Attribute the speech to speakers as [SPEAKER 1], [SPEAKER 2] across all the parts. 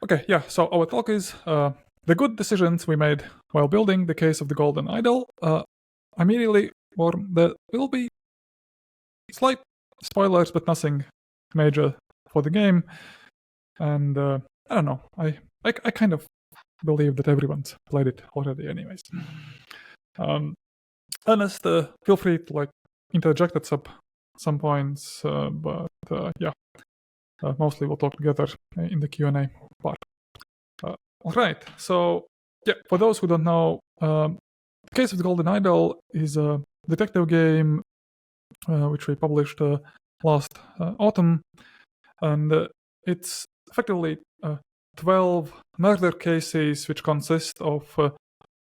[SPEAKER 1] Okay, yeah, so our talk is the good decisions we made while building the case of the golden idol. Immediately warn there will be slight spoilers, but nothing major for the game. And I don't know, I kind of believe that everyone's played it already anyways. Ernest, feel free to interject at some points, but yeah, mostly we'll talk together in the Q&A part. All right, so yeah, for those who don't know, The Case of the Golden Idol is a detective game which we published last autumn, and it's effectively 12 murder cases which consist of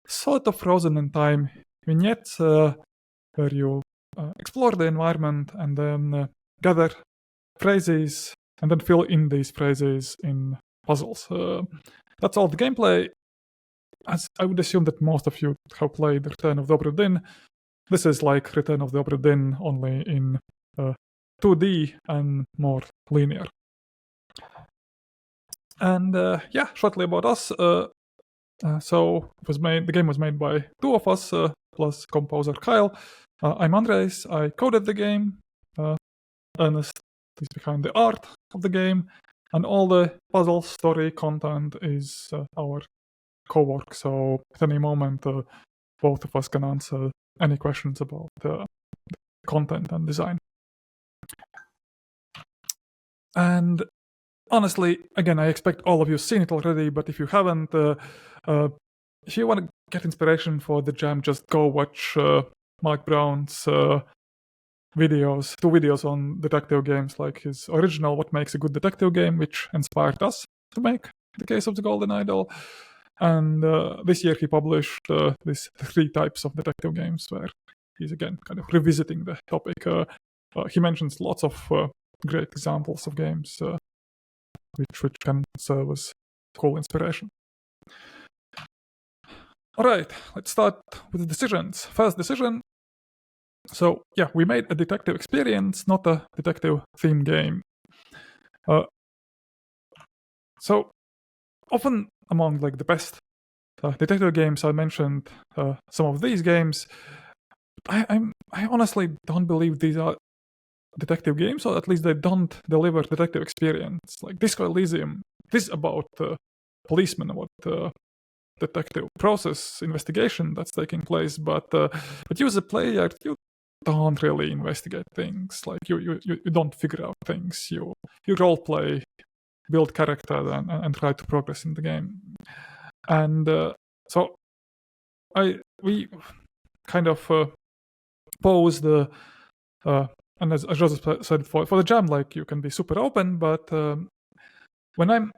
[SPEAKER 1] sort of frozen in time vignettes where you explore the environment and then gather phrases and then fill in these phrases in puzzles. That's all the gameplay. As I would assume that most of you have played Return of the Obra Dinn. This is like Return of the Obra Dinn, only in 2D and more linear. And yeah, shortly about us. So the game was made by two of us, plus composer Kyle. I'm Andrejs, I coded the game. Ernest is behind the art of the game. And all the puzzle story content is our co-work. So at any moment, both of us can answer any questions about the content and design. And honestly, again, I expect all of you have seen it already, but if you haven't, if you want to get inspiration for the jam, just go watch Mark Brown's videos, 2 videos on detective games, like his original What Makes a Good Detective Game, which inspired us to make The Case of the Golden Idol. And this year he published these 3 types of detective games where he's again kind of revisiting the topic. He mentions lots of great examples of games which can serve as cool inspiration. All right, let's start with the decisions. First decision. So yeah, we made a detective experience, not a detective theme game. So often among the best detective games, I mentioned some of these games. I honestly don't believe these are detective games, or at least they don't deliver detective experience. Like Disco Elysium, this is about policemen, about detective process investigation that's taking place, but you as a player, you don't really investigate things. Like you don't figure out things. You role play, build character, and try to progress in the game. And so we kind of pose the and as Joseph said, for the jam, you can be super open, but when I'm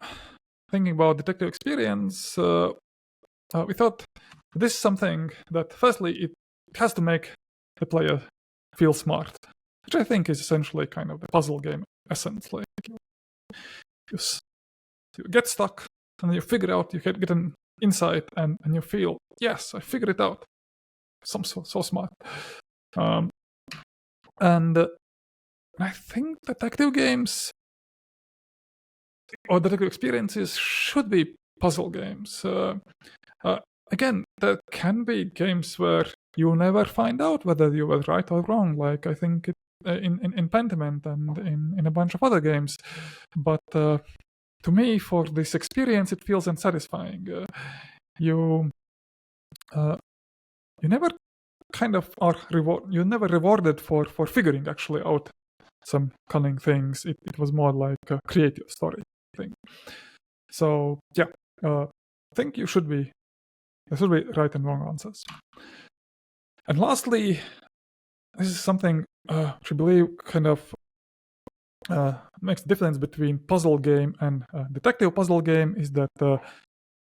[SPEAKER 1] thinking about detective experience, we thought this is something that firstly it has to make the player feel smart, which I think is essentially kind of the puzzle game essence. Like you get stuck and you figure out, you get an insight, and you feel, yes, I figured it out. So smart. And I think detective games or detective experiences should be puzzle games. Again, there can be games where you never find out whether you were right or wrong. Like I think in Pentiment and in a bunch of other games. But to me, for this experience, it feels unsatisfying. You never kind of are you're never rewarded for figuring actually out some cunning things. It was more like a creative story thing. So yeah, I think there should be right and wrong answers. And lastly, this is something which I believe kind of makes the difference between puzzle game and detective puzzle game is that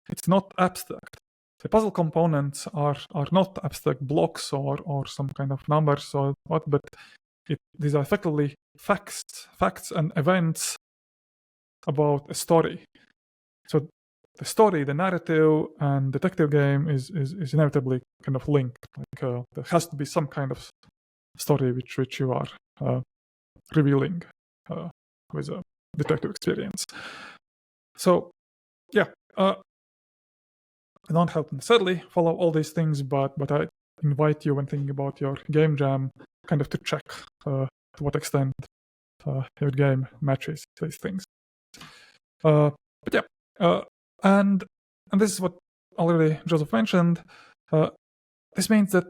[SPEAKER 1] it's not abstract. The puzzle components are not abstract blocks or some kind of numbers or what, but these are effectively facts and events about a story. So the story, the narrative, and detective game is inevitably kind of linked. Like there has to be some kind of story which you are revealing with a detective experience. So yeah, I don't have to necessarily follow all these things, but I invite you when thinking about your game jam, kind of to check to what extent your game matches these things. But yeah, and this is what already Joseph mentioned. This means that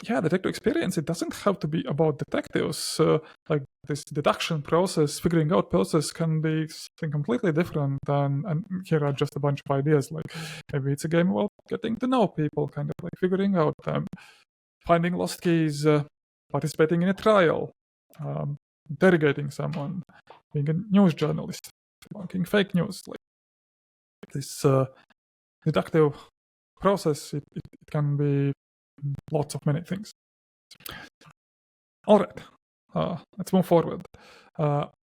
[SPEAKER 1] yeah, detective experience, it doesn't have to be about detectives. Like this deduction process, figuring out process can be something completely different. And here are just a bunch of ideas. Like maybe it's a game about getting to know people, kind of like figuring out them, finding lost keys, participating in a trial, interrogating someone, being a news journalist, debunking fake news. Like this deductive process, it can be lots of many things. All right, let's move forward.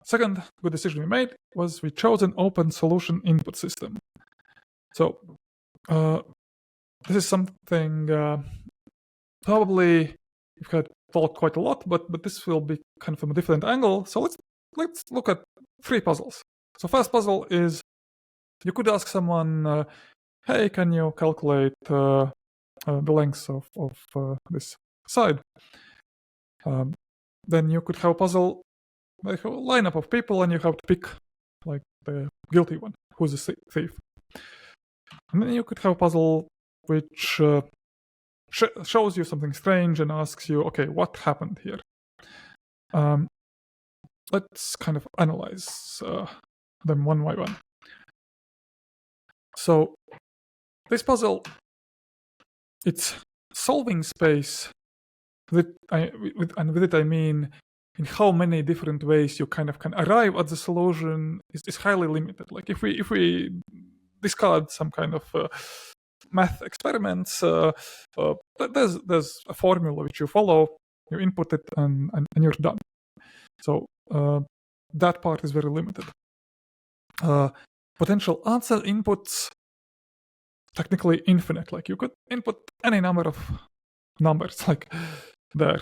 [SPEAKER 1] Second good decision we made was we chose an open solution input system. So this is something probably we've had talked quite a lot, but this will be kind of from a different angle. So let's look at 3 puzzles. So first puzzle is you could ask someone, hey, can you calculate the length of this side? Then you could have a puzzle, like a lineup of people, and you have to pick like the guilty one, who's the thief. And then you could have a puzzle which shows you something strange and asks you, okay, what happened here? Let's kind of analyze them one by one. So this puzzle, it's solving space. With it I mean in how many different ways you kind of can arrive at the solution is highly limited. Like if we discard some kind of math experiments, there's a formula which you follow, you input it, and you're done. So that part is very limited. Potential answer inputs, technically infinite. Like you could input any number of numbers like there.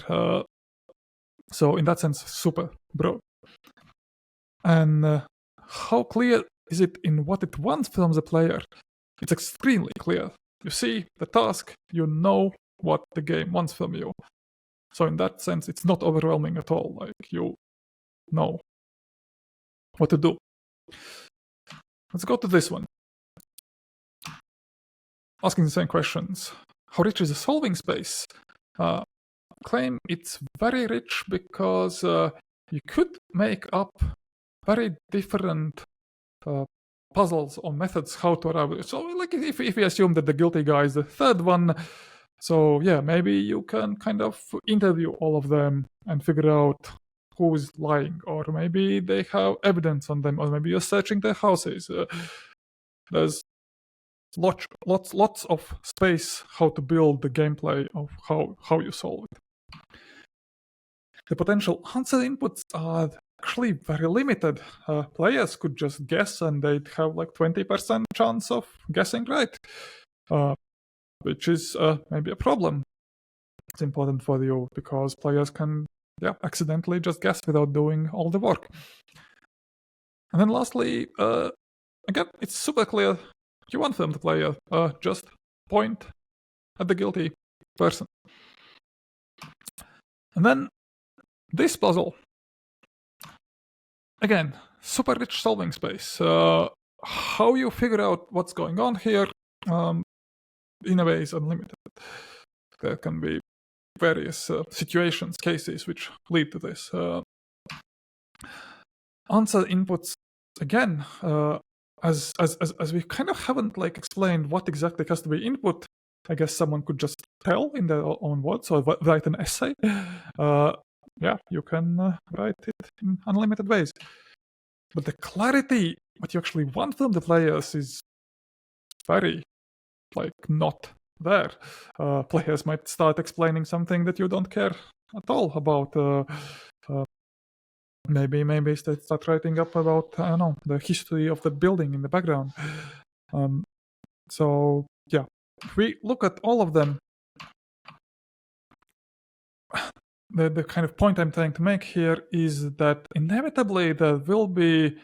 [SPEAKER 1] So in that sense, super broad. And how clear is it in what it wants from the player? It's extremely clear. You see the task, you know what the game wants from you. So in that sense, it's not overwhelming at all. Like you know what to do. Let's go to this one. Asking the same questions. How rich is the solving space? Claim it's very rich because you could make up very different puzzles or methods how to arrive. So like if we assume that the guilty guy is the third one, so yeah, maybe you can kind of interview all of them and figure out who's lying, or maybe they have evidence on them, or maybe you're searching their houses. There's lots of space how to build the gameplay of how you solve it. The potential answer inputs are actually very limited. Players could just guess and they'd have like 20% chance of guessing right, which is maybe a problem. It's important for you because players can accidentally just guess without doing all the work. And then lastly, again, it's super clear. You want them to play just point at the guilty person. And then this puzzle, again, super rich solving space. How you figure out what's going on here, in a way, is unlimited. There can be various situations, cases which lead to this. Answer inputs, again, as we kind of haven't like explained what exactly has to be input. I guess someone could just tell in their own words or write an essay. You can write it in unlimited ways. But the clarity, what you actually want from the players, is very, like, not there. Players might start explaining something that you don't care at all about. Maybe they start writing up about, I don't know, the history of the building in the background. So, yeah, if we look at all of them, the kind of point I'm trying to make here is that inevitably there will be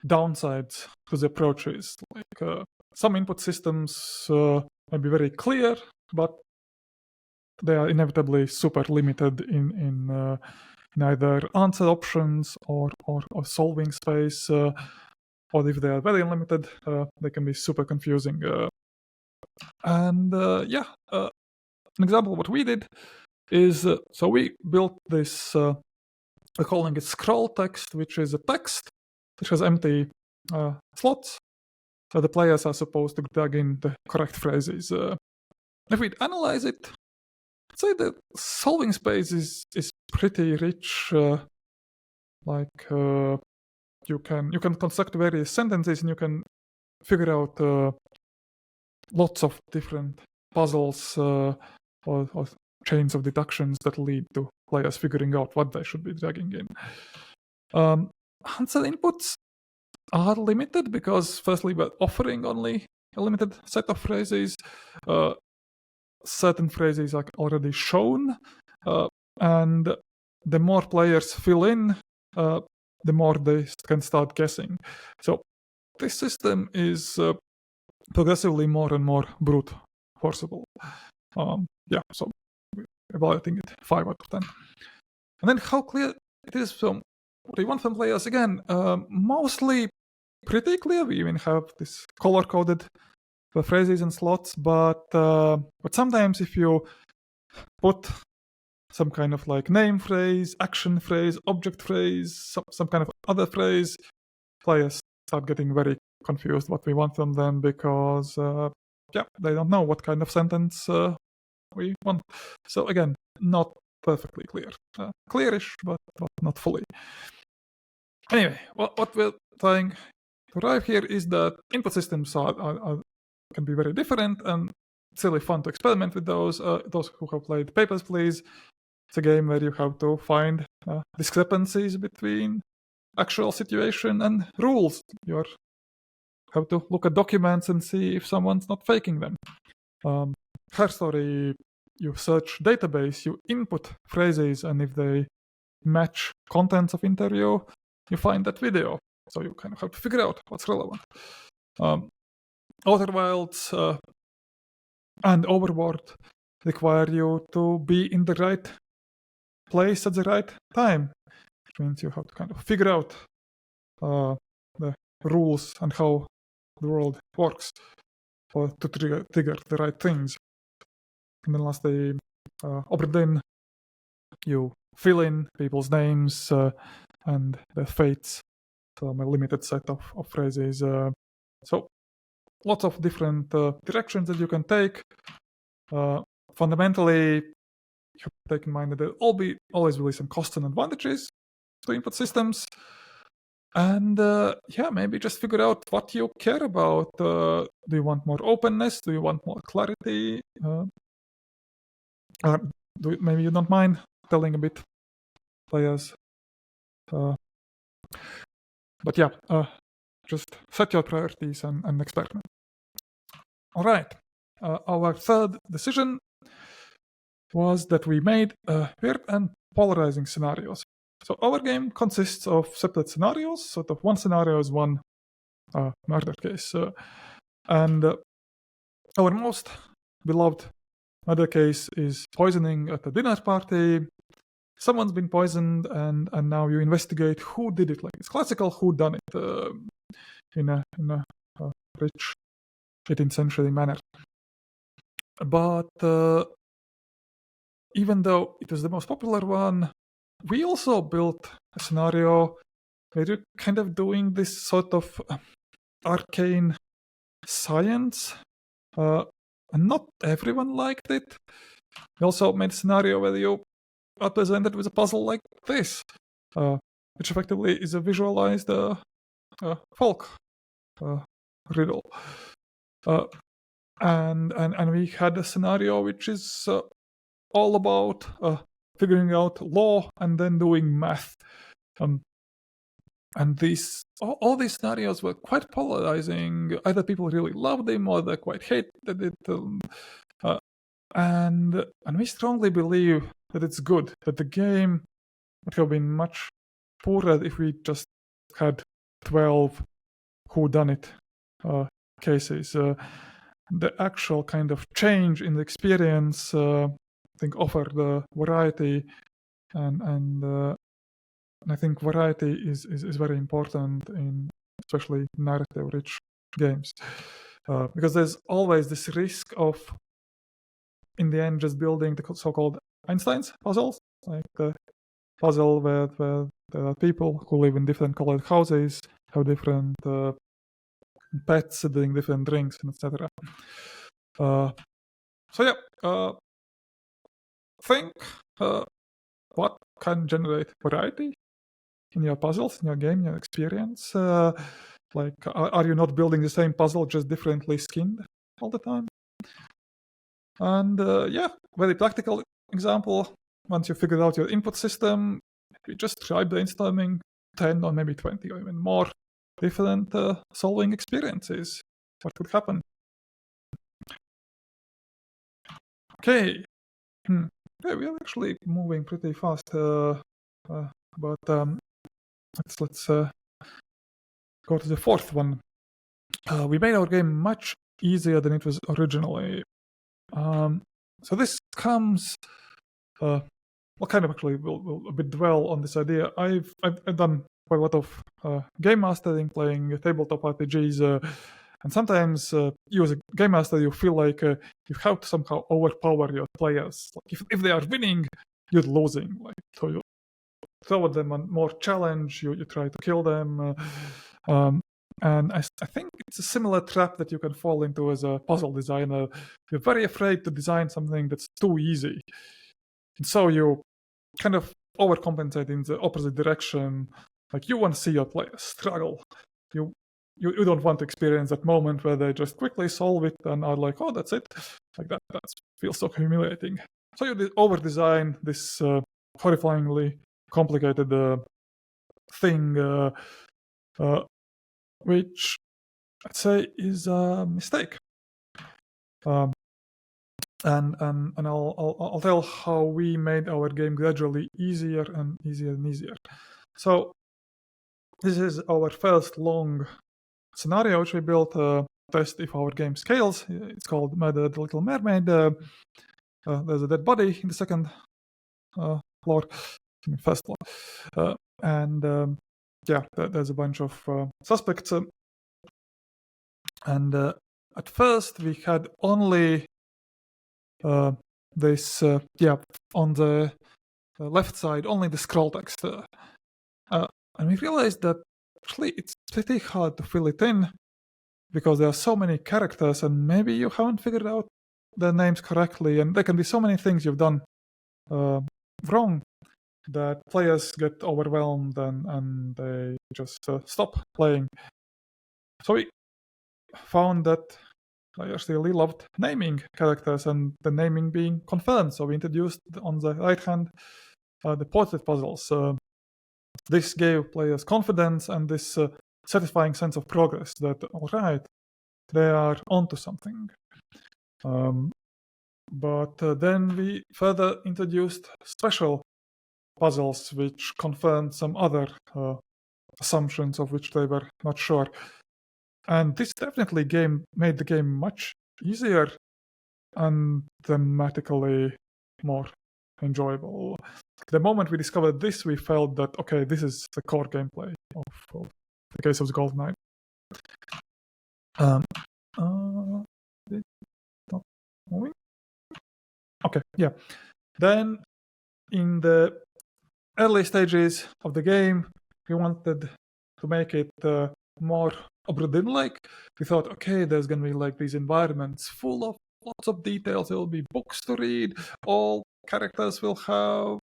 [SPEAKER 1] downsides to the approach is. Like some input systems may be very clear, but they are inevitably super limited in either answer options or solving space, or if they are very limited, they can be super confusing. An example of what we did is, so we built this, we're calling it scroll text, which is a text which has empty slots. So the players are supposed to plug in the correct phrases. If we analyze it, I'd say the solving space is pretty rich. You can construct various sentences and you can figure out lots of different puzzles or chains of deductions that lead to players figuring out what they should be dragging in. Answer inputs are limited because, firstly, we're offering only a limited set of phrases. Certain phrases are already shown, and the more players fill in, the more they can start guessing. So this system is progressively more and more brute forceable. So we're evaluating it 5 out of 10. And then how clear it is from what we want from players, again, mostly pretty clear. We even have this color-coded phrases and slots, but sometimes if you put some kind of like name phrase, action phrase, object phrase, some kind of other phrase, players start getting very confused what we want from them because they don't know what kind of sentence we want. So again, not perfectly clear. Clearish, but not fully. Anyway, what we're trying to arrive here is that input systems can be very different, and it's really fun to experiment with those. Those who have played Papers, Please, it's a game where you have to find discrepancies between actual situation and rules. You have to look at documents and see if someone's not faking them. Her Story, you search database, you input phrases, and if they match contents of interview, you find that video. So you kind of have to figure out what's relevant. Outer Wilds and Overworld require you to be in the right place at the right time, which means you have to kind of figure out the rules and how the world works to trigger the right things. And then lastly, Oberdin, you fill in people's names and their fates from a limited set of phrases. So lots of different directions that you can take. Fundamentally, you have to take in mind that there always will be some costs and advantages to input systems. And maybe just figure out what you care about. Do you want more openness? Do you want more clarity? Maybe you don't mind telling a bit players. Just set your priorities and experiment. All right. Our third decision was that we made weird and polarizing scenarios. So our game consists of separate scenarios. Sort of one scenario is one murder case. And our most beloved murder case is poisoning at a dinner party. Someone's been poisoned, and now you investigate who did it. Like it's classical whodunit in a rich 18th century manner. But even though it was the most popular one, we also built a scenario where you're kind of doing this sort of arcane science, and not everyone liked it. We also made a scenario where you are presented with a puzzle like this, which effectively is a visualized folk riddle. And we had a scenario which is all about figuring out law and then doing math. And all these scenarios were quite polarizing. Either people really loved them or they quite hated it. And we strongly believe that it's good, that the game would have been much poorer if we just had 12 whodunit cases. The actual kind of change in the experience, I think, offered variety, and I think variety is very important in especially narrative-rich games, because there's always this risk of, in the end, just building the so-called Einstein's puzzles, like the puzzle where there are people who live in different colored houses, have different pets, doing different drinks, and etc. So yeah, think what can generate variety in your puzzles, in your game, in your experience. Like, are you not building the same puzzle, just differently skinned all the time? And yeah, very practical example. Once you figure out your input system, you just try brainstorming 10 or maybe 20 or even more different solving experiences. What could happen? Okay. Yeah, we are actually moving pretty fast. But let's go to the fourth one. We made our game much easier than it was originally. So this comes. Well, kind of actually will a bit dwell on this idea. I've done quite a lot of game mastering, playing tabletop RPGs, and sometimes you as a game master, you feel like you have to somehow overpower your players. Like if they are winning, you're losing. Like, so you throw at them on more challenge, you try to kill them. And I think it's a similar trap that you can fall into as a puzzle designer. You're very afraid to design something that's too easy. And so you kind of overcompensate in the opposite direction. Like, you want to see your players struggle. You don't want to experience that moment where they just quickly solve it and are like, oh, that's it. Like that feels so humiliating. So you over-design this horrifyingly complicated thing, which I'd say is a mistake. And I'll tell how we made our game gradually easier and easier and easier. So this is our first long scenario which we built to test if our game scales. It's called Murder the Little Mermaid. There's a dead body in the second floor, first floor, and yeah, there's a bunch of suspects. And at first we had only this, on the left side, only the scroll text. And we realized that actually it's pretty hard to fill it in because there are so many characters and maybe you haven't figured out the names correctly, and there can be so many things you've done wrong that players get overwhelmed and they just stop playing. So we found that players really loved naming characters and the naming being confirmed. So we introduced on the right hand the portrait puzzles. This gave players confidence and this satisfying sense of progress that, all right, they are onto something. But then we further introduced special puzzles which confirmed some other assumptions of which they were not sure. And this definitely made the game much easier and dramatically more enjoyable. The moment we discovered this, we felt that, okay, this is the core gameplay of the case of the Golden Knight. It's not moving? Okay, yeah. Then in the early stages of the game, we wanted to make it more Obra-Dinn-like. We thought, okay, there's going to be like these environments full of lots of details. There will be books to read. All characters will have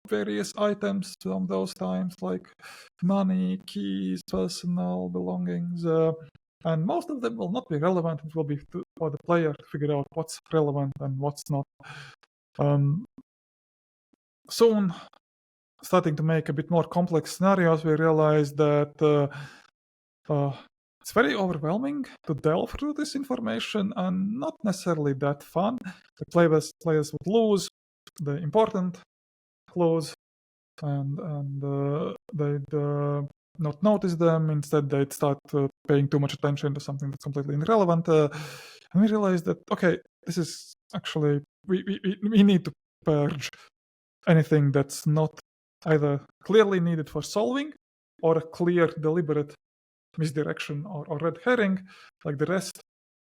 [SPEAKER 1] various items from those times, like money, keys, personal belongings. And most of them will not be relevant. It will be for the player to figure out what's relevant and what's not. Soon, starting to make a bit more complex scenarios, we realized that it's very overwhelming to delve through this information and not necessarily that fun. The players would lose the important clues and they'd not notice them. Instead, they'd start paying too much attention to something that's completely irrelevant. And we realized that, okay, this is actually, we need to purge anything that's not either clearly needed for solving or a clear, deliberate misdirection or red herring. Like the rest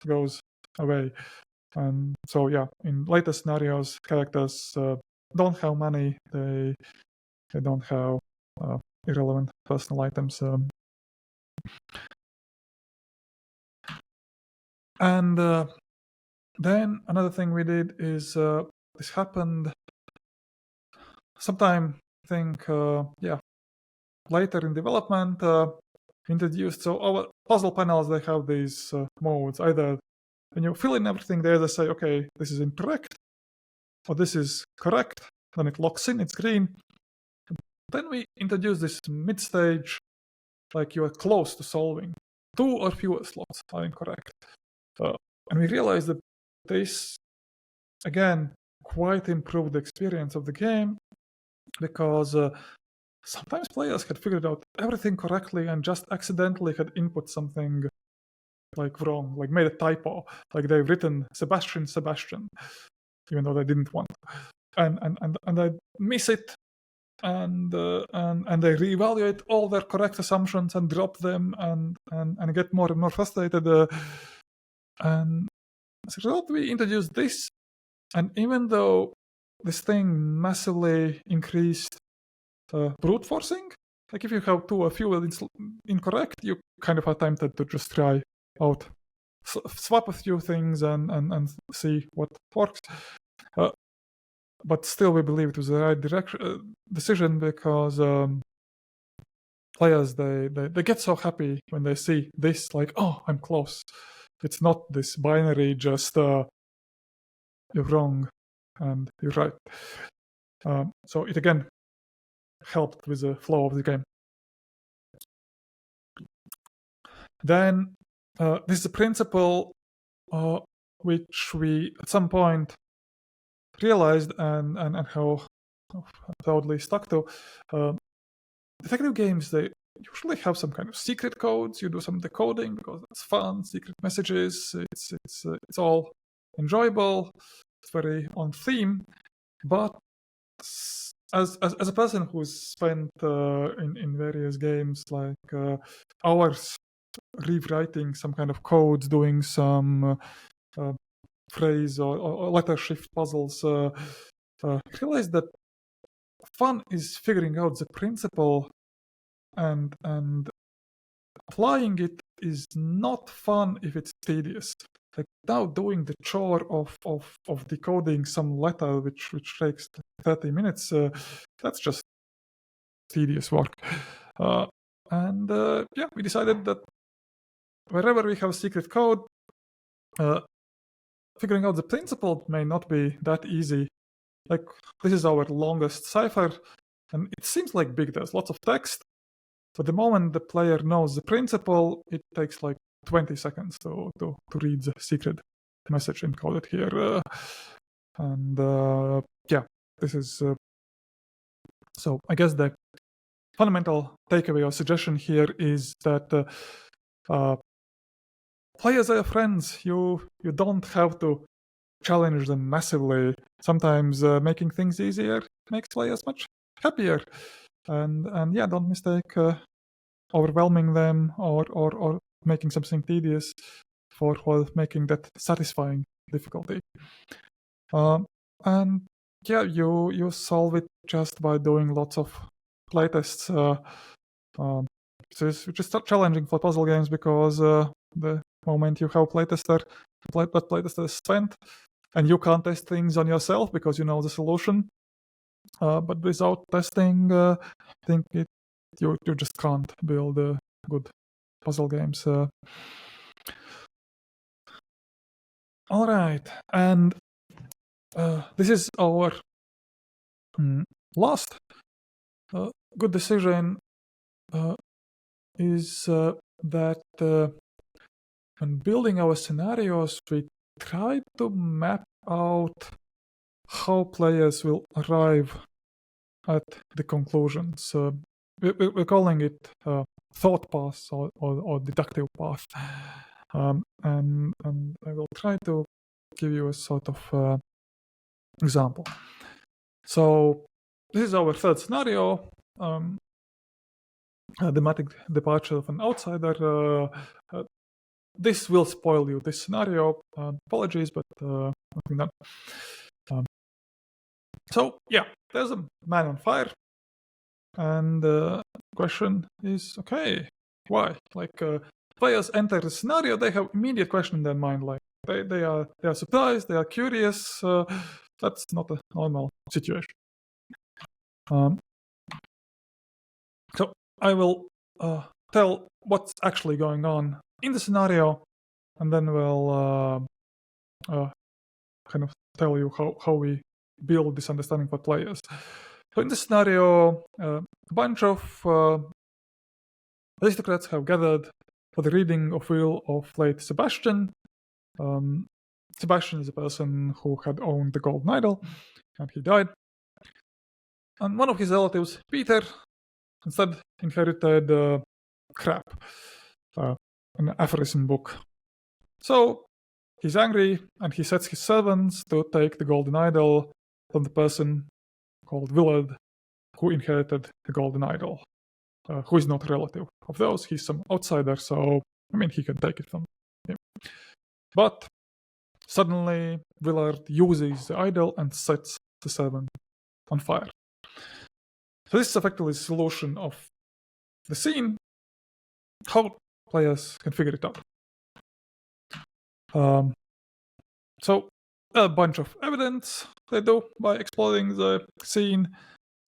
[SPEAKER 1] goes away. And so, yeah, in later scenarios, characters don't have money. They don't have irrelevant personal items. And then another thing we did is this happened sometime, I think, later in development, introduced. So our puzzle panels, they have these modes. Either when you fill in everything there, they say, okay, this is incorrect, or this is correct. Then it locks in, it's green. Then we introduce this mid-stage, like you are close to solving. 2 or fewer slots are incorrect. And we realized that this, again, quite improved the experience of the game, because sometimes players had figured out everything correctly and just accidentally had input something like wrong, like made a typo, like they've written Sebastian, even though they didn't want, and they miss it, and they reevaluate all their correct assumptions and drop them, and get more and more frustrated. And as a result, we introduced this, and even though this thing massively increased brute forcing, like if you have 2 or fewer incorrect, you kind of are tempted to just try out, swap a few things and see what works. But still, we believe it was the right decision, because players, they get so happy when they see this, like, oh, I'm close. It's not this binary, just you're wrong and you're right. So it again helped with the flow of the game. Then this is a principle which we at some point realized and how totally stuck to. Detective games, they usually have some kind of secret codes. You do some decoding because that's fun. Secret messages. It's all enjoyable. It's very on theme. But as a person who's spent in various games like hours rewriting some kind of codes, doing some phrase or letter shift puzzles, I realized that fun is figuring out the principle, and applying it is not fun if it's tedious. Like now doing the chore of decoding some letter which takes 30 minutes, that's just tedious work. And we decided that wherever we have a secret code, figuring out the principle may not be that easy. Like this is our longest cipher, and it seems like big. There's lots of text, but the moment the player knows the principle, it takes like 20 seconds to read the secret message encoded here. This is so I guess the fundamental takeaway or suggestion here is that players are friends. You don't have to challenge them massively. Sometimes making things easier makes players much happier. And don't mistake overwhelming them or making something tedious for making that satisfying difficulty. You solve it just by doing lots of playtests. So it's just challenging for puzzle games, because the moment you have that playtester is spent, and you can't test things on yourself because you know the solution. But without testing, I think you just can't build good puzzle games. All right, and this is our last good decision. Is that when building our scenarios, we try to map out how players will arrive at the conclusions. We're calling it thought path or deductive path. And I will try to give you a sort of example. So this is our third scenario. Thematic departure of an outsider. This will spoil you, this scenario. Apologies, but nothing done. So yeah, there's a man on fire, and the question is, okay, why? Like players enter the scenario, they have immediate question in their mind, like they are surprised, they are curious. That's not a normal situation. So I will tell what's actually going on in the scenario, and then we'll kind of tell you how we build this understanding for players. So in this scenario, a bunch of aristocrats have gathered for the reading of will of late Sebastian. Sebastian is a person who had owned the golden idol, and he died. And one of his relatives, Peter, instead inherited crap, an aphorism book. So he's angry, and he sets his servants to take the golden idol from the person called Willard, who inherited the golden idol, who is not a relative of those. He's some outsider, so, I mean, he can take it from him. But suddenly, Willard uses the idol and sets the servant on fire. So this is effectively the solution of the scene, how players can figure it out. So a bunch of evidence they do by exploring the scene.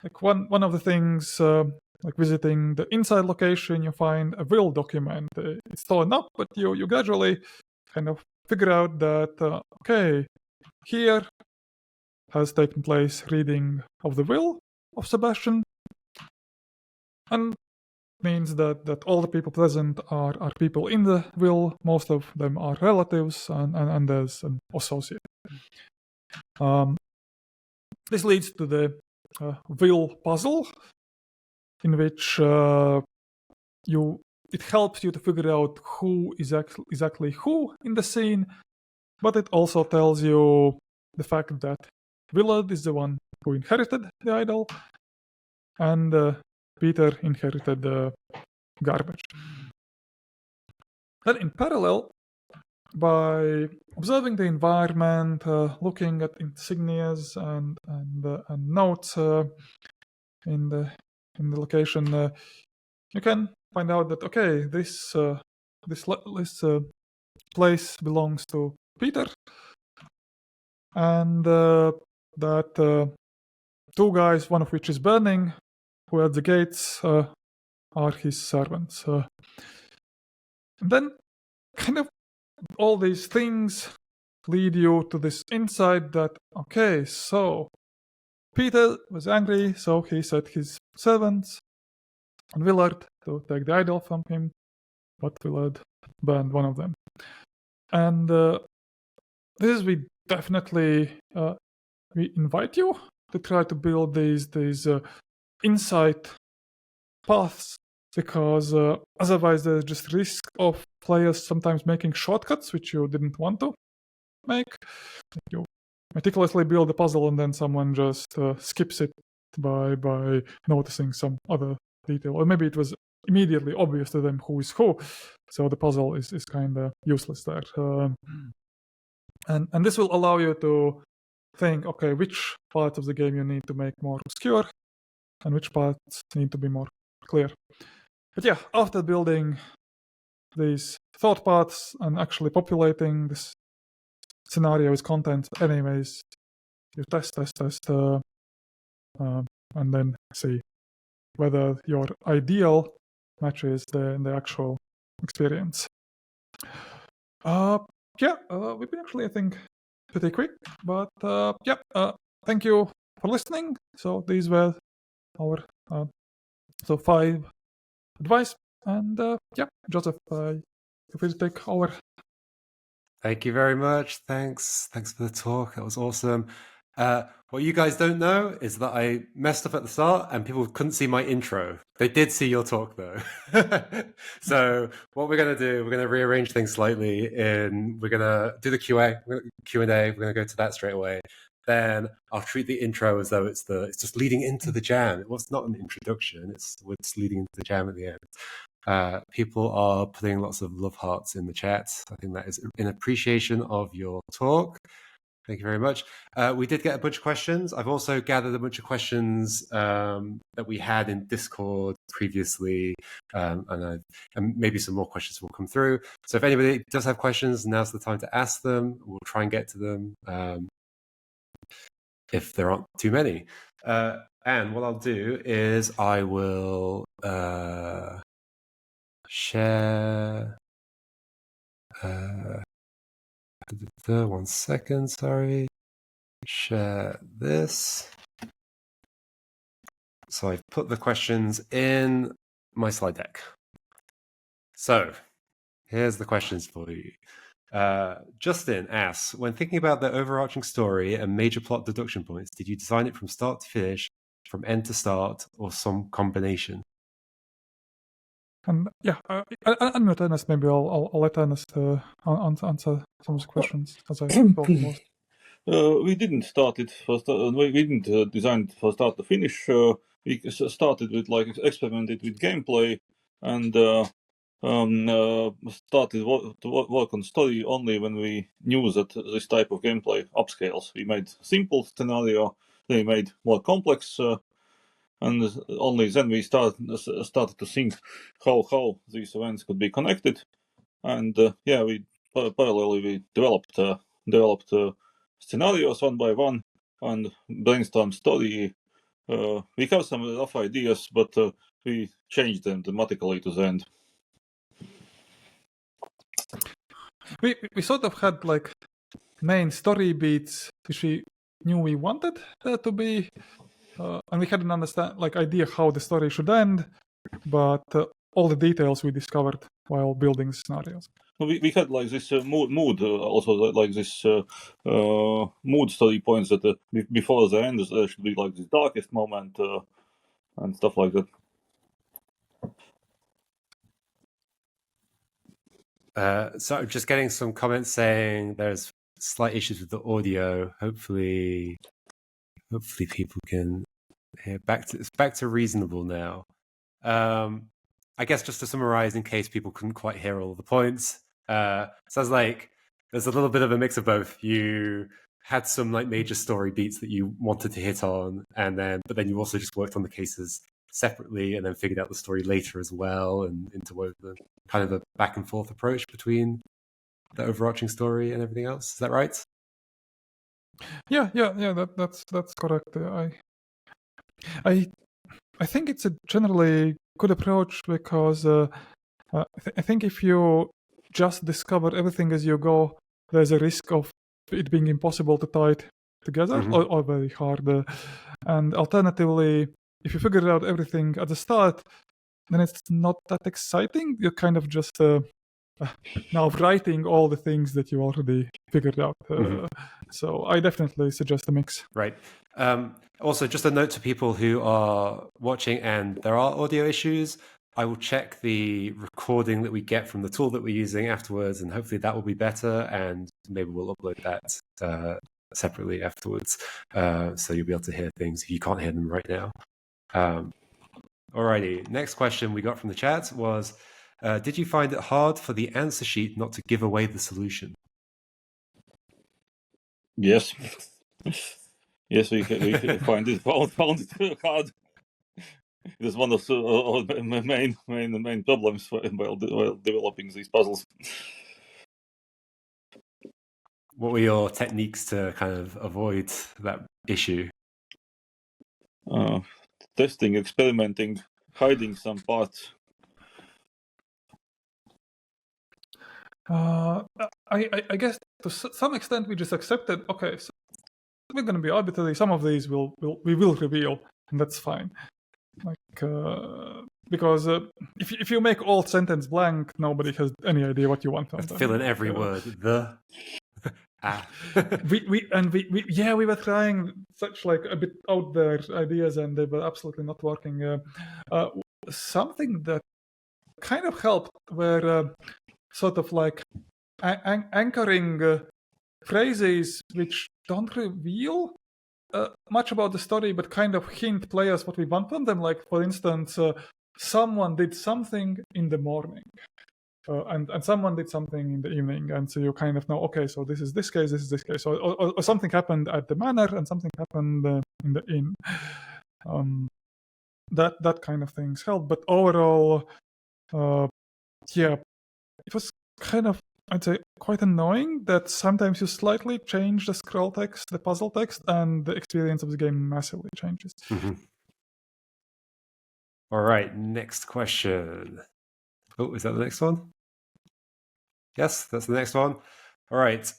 [SPEAKER 1] Like one of the things, like visiting the inside location, you find a will document. It's torn up, but you gradually kind of figure out that, okay, here has taken place reading of the will of Sebastian, and means that all the people present are people in the will. Most of them are relatives, and there's an associate. This leads to the will puzzle, in which it helps you to figure out who is exactly who in the scene, but it also tells you the fact that Willard is the one who inherited the idol, and Peter inherited the garbage. Then in parallel, by observing the environment, looking at insignias and notes in the location, you can find out that, okay, this place belongs to Peter, and that two guys, one of which is burning, who are at the gates, are his servants. And then kind of all these things lead you to this insight that, okay, so Peter was angry, so he set his servants on Willard to take the idol from him, but Willard burned one of them. And this is, we definitely we invite you to try to build these insight paths, because otherwise there's just risk of players sometimes making shortcuts which you didn't want to make. You meticulously build a puzzle and then someone just skips it by noticing some other detail, or maybe it was immediately obvious to them who is who, so the puzzle is kind of useless there. And this will allow you to think, okay, which parts of the game you need to make more obscure and which parts need to be more clear. But yeah, after building these thought paths and actually populating this scenario with content anyways, you test, and then see whether your ideal matches the actual experience. We've been actually, I think, pretty quick, but thank you for listening. So these were our 5 advice, and Joseph, feel free to take over.
[SPEAKER 2] Thank you very much. Thanks for the talk. That was awesome. What you guys don't know is that I messed up at the start and people couldn't see my intro. They did see your talk though. So what we're going to do, we're going to rearrange things slightly and we're going to do the Q&A. We're going to go to that straight away. Then I'll treat the intro as though it's just leading into the jam. It was not an introduction. It's leading into the jam at the end. People are putting lots of love hearts in the chat. I think that is in appreciation of your talk. Thank you very much. We did get a bunch of questions. I've also gathered a bunch of questions that we had in Discord previously, and maybe some more questions will come through. So if anybody does have questions, now's the time to ask them. We'll try and get to them if there aren't too many. And what I'll do is I will share... 1 second, sorry. Share this. So I've put the questions in my slide deck. So here's the questions for you. Justin asks, when thinking about the overarching story and major plot deduction points, did you design it from start to finish, from end to start, or some combination?
[SPEAKER 1] Yeah, unmute Ernest. Maybe I'll let Ernest answer some of the questions as I thought most.
[SPEAKER 3] We didn't start it we didn't design it from start to finish. We started with experimented with gameplay and started to work on story only when we knew that this type of gameplay upscales. We made simple scenario, then we made more complex, and only then we started to think how these events could be connected. And we parallelly developed scenarios one by one and brainstorm story. We have some rough ideas, but we changed them dramatically to the end.
[SPEAKER 1] We sort of had main story beats which we knew we wanted to be, and we had an idea how the story should end, but all the details we discovered while building scenarios.
[SPEAKER 3] We had this mood also this mood story points that before the end there should be the darkest moment and stuff like that.
[SPEAKER 2] So I'm just getting some comments saying there's slight issues with the audio. Hopefully people can hear. It's back to reasonable now. I guess just to summarize, in case people couldn't quite hear all of the points, sounds like there's a little bit of a mix of both. You had some major story beats that you wanted to hit on, but then you also just worked on the cases separately and then figured out the story later as well and interwove the kind of a back and forth approach between the overarching story and everything else. Is that right?
[SPEAKER 1] Yeah. That's correct. I think it's a generally good approach because I think if you just discover everything as you go, there's a risk of it being impossible to tie it together or very hard. And alternatively, if you figure out everything at the start, then it's not that exciting. You're kind of just now writing all the things that you already figured out. So I definitely suggest a mix.
[SPEAKER 2] Right. Also, just a note to people who are watching and there are audio issues, I will check the recording that we get from the tool that we're using afterwards, and hopefully that will be better, and maybe we'll upload that separately afterwards, so you'll be able to hear things if you can't hear them right now. Alrighty, next question we got from the chat was, did you find it hard for the answer sheet not to give away the solution?
[SPEAKER 3] Yes. Yes, we found it hard. It is one of the main problems while developing these puzzles.
[SPEAKER 2] What were your techniques to kind of avoid that issue?
[SPEAKER 3] Testing, experimenting, hiding some parts.
[SPEAKER 1] I guess to some extent we just accepted, okay, so we're going to be arbitrary. Some of these we will reveal, and that's fine. Because if you make all sentence blank, nobody has any idea what you want from them.
[SPEAKER 2] Fill in every word.
[SPEAKER 1] we were trying such like a bit out there ideas, and they were absolutely not working. Something that kind of helped were sort of like anchoring phrases which don't reveal much about the story, but kind of hint players what we want from them. Like, for instance, someone did something in the morning, and someone did something in the evening, and so you kind of know, okay, so this is this case, this is this case, or something happened at the manor, and something happened in the inn. That kind of things help, but overall, yeah, it was kind of, I'd say, quite annoying that sometimes you slightly change the scroll text, the puzzle text, and the experience of the game massively changes.
[SPEAKER 2] Mm-hmm. All right, next question. Oh, is that the next one? Yes, that's the next one. All right.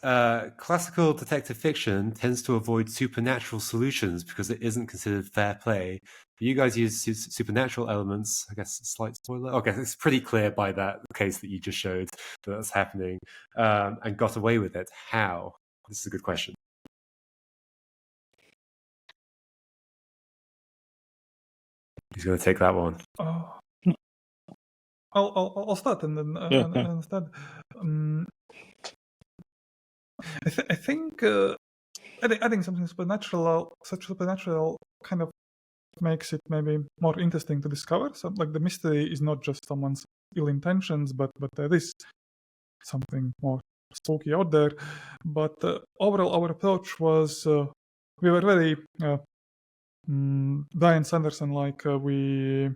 [SPEAKER 2] Classical detective fiction tends to avoid supernatural solutions because it isn't considered fair play. But you guys use supernatural elements. I guess slight spoiler. Okay, it's pretty clear by that case that you just showed that that's happening, and got away with it. How? This is a good question. Who's going to take that one?
[SPEAKER 1] I'll start and then instead. I think adding something supernatural, such supernatural, kind of makes it maybe more interesting to discover. So, like, the mystery is not just someone's ill intentions, but there is something more spooky out there. But overall, our approach was we were very Brian Sanderson, like we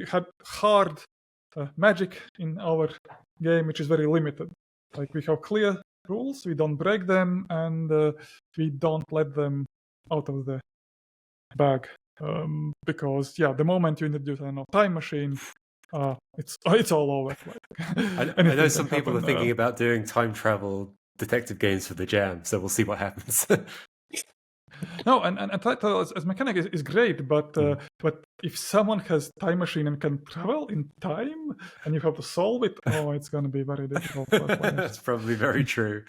[SPEAKER 1] had hard magic in our game, which is very limited. Like, we have clear rules, we don't break them, and we don't let them out of the bag. Because the moment you introduce a time machine, it's all over.
[SPEAKER 2] I know some people are thinking about doing time travel detective games for the Jam, so we'll see what happens.
[SPEAKER 1] No, and title as mechanic is great, but if someone has time machine and can travel in time, and you have to solve it, it's going to be very difficult.
[SPEAKER 2] That's probably very true.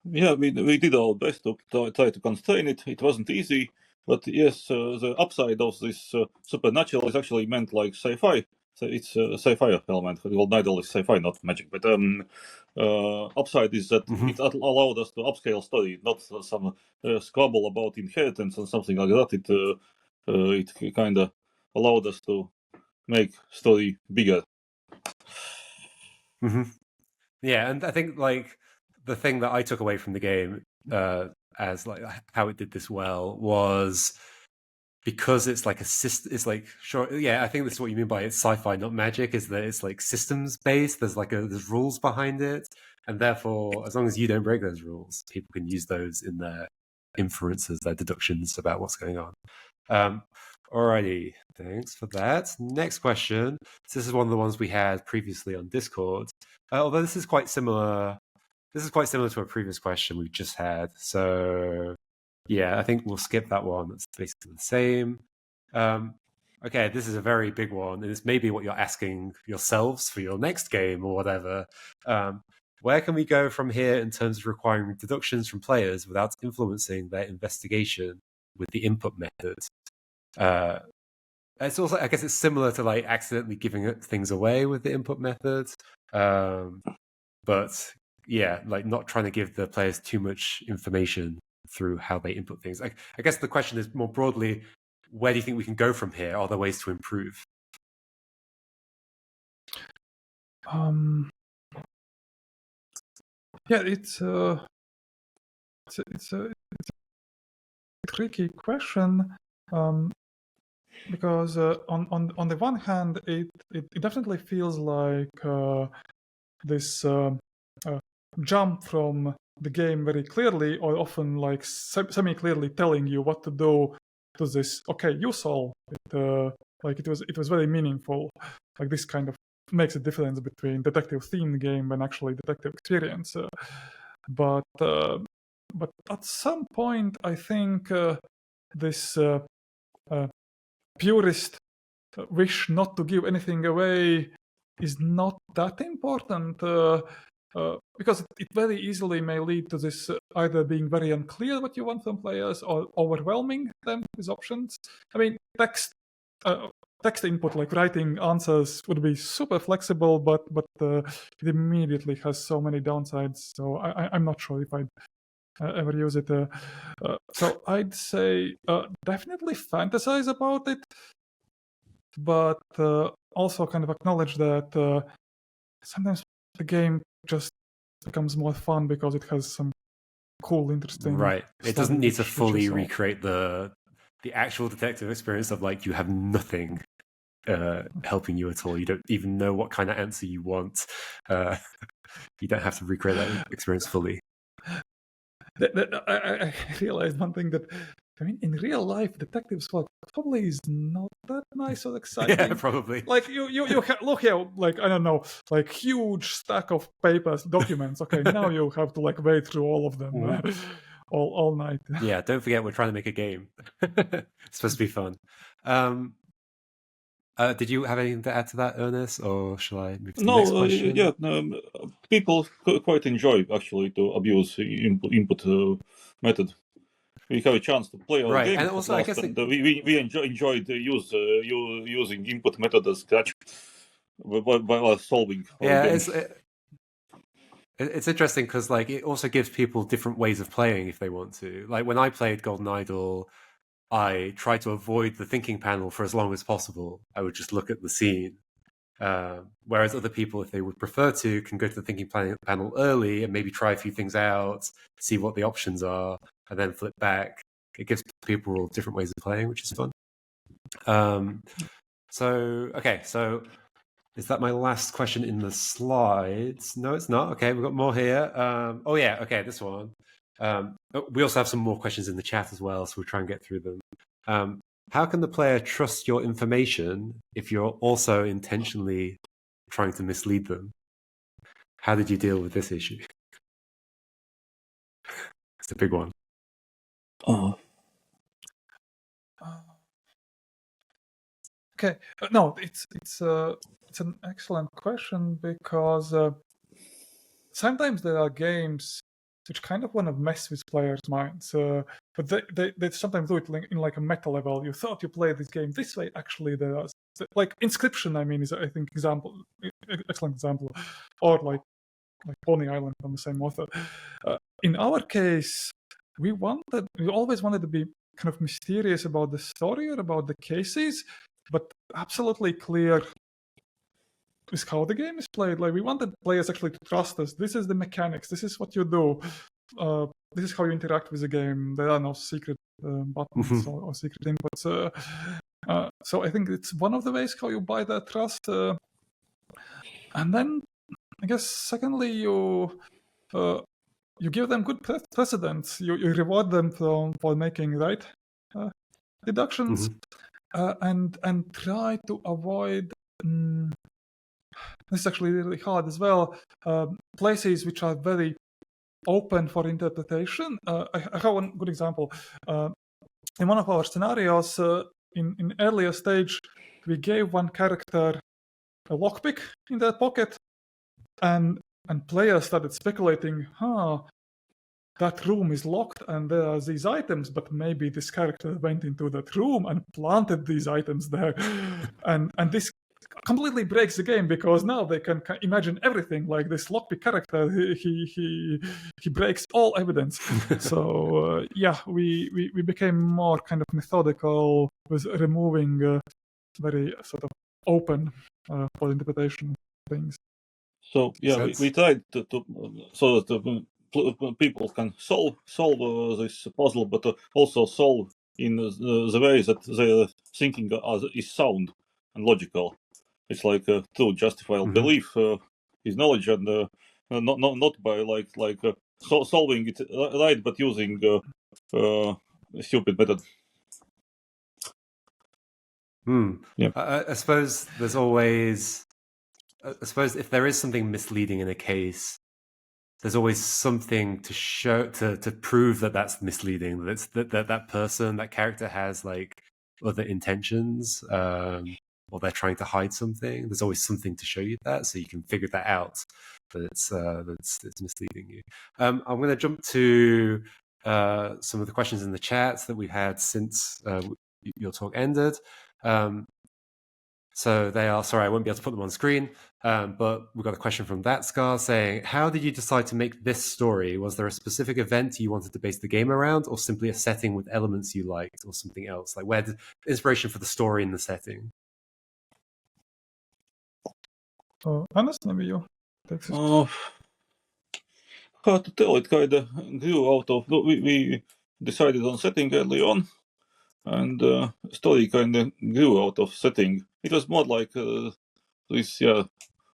[SPEAKER 3] Yeah, we did our best to try to constrain it. It wasn't easy, but yes, the upside of this supernatural is actually meant like sci-fi. So it's a sci-fi element. Well, neither is sci-fi, not magic, but upside is that it allowed us to upscale story, not some squabble about inheritance and something like that. It kind of allowed us to make story bigger.
[SPEAKER 2] Yeah, and I think like the thing that I took away from the game as like how it did this well was because it's like a system. It's like I think this is what you mean by it's sci-fi, not magic. Is that it's like systems based. There's rules behind it, and therefore, as long as you don't break those rules, people can use those in their inferences, their deductions about what's going on. Alrighty, thanks for that. Next question. So this is one of the ones we had previously on Discord. Although this is quite similar. This is quite similar to a previous question we just had. So yeah, I think we'll skip that one. It's basically the same. Okay, this is a very big one, and it's maybe what you're asking yourselves for your next game or whatever. Where can we go from here in terms of requiring deductions from players without influencing their investigation with the input method? It's also, I guess, it's similar to like accidentally giving things away with the input method, but yeah, like not trying to give the players too much information through how they input things. I guess the question is more broadly, where do you think we can go from here? Are there ways to improve?
[SPEAKER 1] Yeah, it's a tricky question. Because on the one hand, it definitely feels like this jump from the game very clearly, or often like semi-clearly telling you what to do to this. Okay, you solve it. Like it was very meaningful. Like this kind of makes a difference between detective themed game and actually detective experience. But at some point, I think this purist wish not to give anything away is not that important. because it very easily may lead to this either being very unclear what you want from players or overwhelming them with options. I mean, text input, like writing answers, would be super flexible, but it immediately has so many downsides. So I'm not sure if I'd ever use it. So I'd say definitely fantasize about it, but also kind of acknowledge that sometimes the game just becomes more fun because it has some cool, interesting.
[SPEAKER 2] Right. It doesn't need to
[SPEAKER 1] which
[SPEAKER 2] fully
[SPEAKER 1] is all.
[SPEAKER 2] recreate the actual detective experience of like you have nothing helping you at all. You don't even know what kind of answer you want. You don't have to recreate that experience fully.
[SPEAKER 1] I realized one thing that, I mean, in real life, detectives work probably is not that nice or exciting.
[SPEAKER 2] Yeah, probably.
[SPEAKER 1] Like you look here, like I don't know, like huge stack of papers, documents. Okay, now you have to like wade through all of them all night.
[SPEAKER 2] Yeah, don't forget we're trying to make a game. It's supposed to be fun. Did you have anything to add to that, Ernest, or shall I move to the next question?
[SPEAKER 3] People quite enjoy actually to abuse input method. We have a chance to play our game,
[SPEAKER 2] and also I guess
[SPEAKER 3] we enjoyed using input method as scratch while solving.
[SPEAKER 2] Yeah, it's interesting because like it also gives people different ways of playing if they want to. Like when I played Golden Idol, I tried to avoid the thinking panel for as long as possible. I would just look at the scene. Whereas other people, if they would prefer to, can go to the thinking panel early and maybe try a few things out, see what the options are, and then flip back. It gives people different ways of playing, which is fun. So is that my last question in the slides? No, it's not. Okay, we've got more here. This one. We also have some more questions in the chat as well, so we'll try and get through them. How can the player trust your information if you're also intentionally trying to mislead them? How did you deal with this issue? It's a big one.
[SPEAKER 1] Okay, no, it's an excellent question because sometimes there are games which kind of want to mess with players' minds, but they sometimes do it in like a meta level. You thought you played this game this way, actually there are like Inscription. I mean, is I think excellent example, or like Pony Island from the same author. In our case, we always wanted to be kind of mysterious about the story or about the cases, but absolutely clear is how the game is played. Like we wanted players actually to trust us. This is the mechanics. This is what you do. This is how you interact with the game. There are no secret buttons or secret inputs. So I think it's one of the ways how you buy that trust. And then I guess secondly, you give them good precedents. You reward them for making right deductions, and try to avoid. This is actually really hard as well. Places which are very open for interpretation. I have one good example. In one of our scenarios, in earlier stage, we gave one character a lockpick in their pocket, and players started speculating, that room is locked and there are these items, but maybe this character went into that room and planted these items there. and this completely breaks the game because now they can imagine everything. Like this lockpick character, he breaks all evidence. So we became more kind of methodical with removing very sort of open for interpretation things.
[SPEAKER 3] So we tried to so that people can solve this puzzle, but also solve in the way that their thinking is sound and logical. It's like true justifiable belief is knowledge, and not by solving it right, but using a stupid method.
[SPEAKER 2] Yeah. I suppose there's always. I suppose if there is something misleading in a case, there's always something to show to prove that that's misleading. That person, that character has like other intentions, or they're trying to hide something. There's always something to show you that, so you can figure that out. it's misleading you. I'm going to jump to some of the questions in the chat that we've had since your talk ended. So they are, sorry, I won't be able to put them on screen, but we've got a question from That Scar saying, how did you decide to make this story? Was there a specific event you wanted to base the game around, or simply a setting with elements you liked, or something else? Like, where did inspiration for the story and the setting?
[SPEAKER 1] Ernest, maybe you take this.
[SPEAKER 3] Hard to tell. It kind of grew out of, we decided on setting early on, and story kind of grew out of setting. It was more like this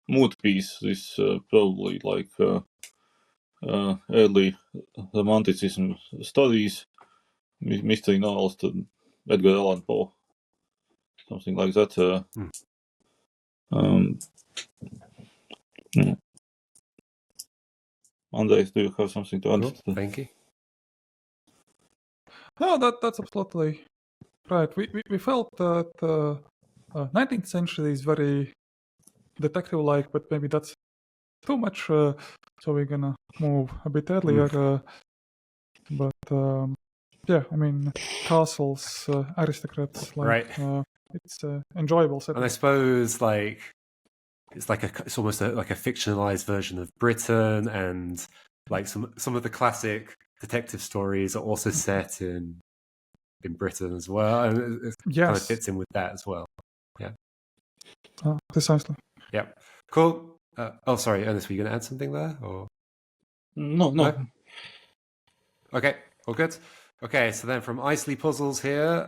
[SPEAKER 3] mood piece, this probably like early romanticism stories, mystery novels to Edgar Allan Poe, something like that. Andrejs, do you have something to add?
[SPEAKER 2] Cool. Thank you.
[SPEAKER 1] No, that's absolutely right. We felt that 19th century is very detective-like, but maybe that's too much. So we're gonna move a bit earlier. But yeah, I mean, castles, aristocrats, like it's enjoyable setting.
[SPEAKER 2] And I suppose like it's almost like a fictionalized version of Britain, and like some of the classic detective stories are also set in Britain as well, and it kind of fits in with that as well. Yeah.
[SPEAKER 1] Precisely.
[SPEAKER 2] Yeah. Cool. Sorry, Ernest, were you going to add something there, or
[SPEAKER 3] no?
[SPEAKER 2] Okay. All good. Okay. So then, from Isley Puzzles here.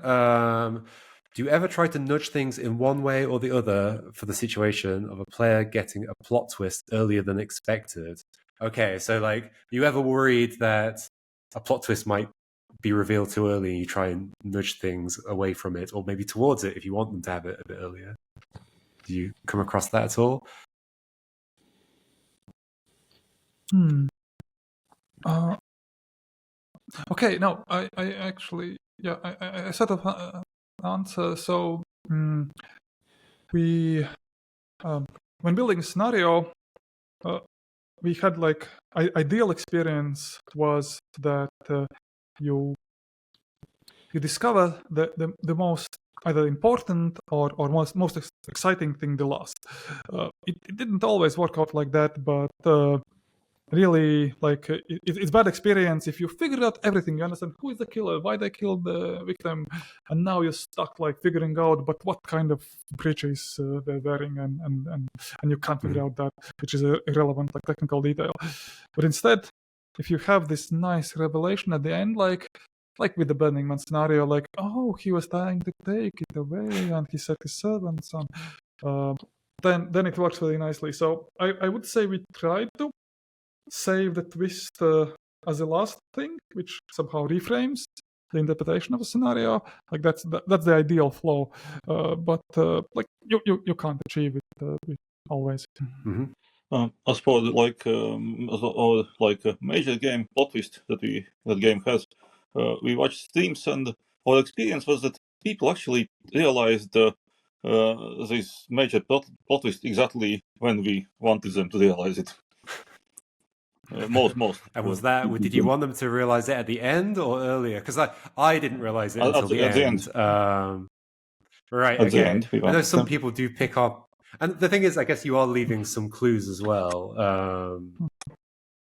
[SPEAKER 2] Do you ever try to nudge things in one way or the other for the situation of a player getting a plot twist earlier than expected? Okay, so like, you ever worried that a plot twist might be revealed too early and you try and nudge things away from it, or maybe towards it if you want them to have it a bit earlier? Do you come across that at all?
[SPEAKER 1] Okay, no, I actually, I sort of answer. So we, when building a scenario, we had like ideal experience was that you discover the most either important or most exciting thing the last. It didn't always work out like that, but really, like, it's bad experience if you figure out everything. You understand who is the killer, why they killed the victim, and now you're stuck like figuring out but what kind of breeches they're wearing, and you can't figure out that, which is irrelevant, like technical detail. But instead, if you have this nice revelation at the end, like with the Burning Man scenario, like, oh, he was trying to take it away and he set his servants on, then it works very nicely. So I would say we tried to save the twist as a last thing, which somehow reframes the interpretation of a scenario. Like that's the ideal flow, but like you can't achieve it always.
[SPEAKER 3] I suppose like a major game plot twist that game has. We watched streams, and our experience was that people actually realized this major plot twist exactly when we wanted them to realize it. Most.
[SPEAKER 2] And was that? Did you want them to realize it at the end or earlier? Because I didn't realize it until the end. Right.
[SPEAKER 3] At the
[SPEAKER 2] Okay.
[SPEAKER 3] end,
[SPEAKER 2] I know some people do pick up, and the thing is, I guess you are leaving some clues as well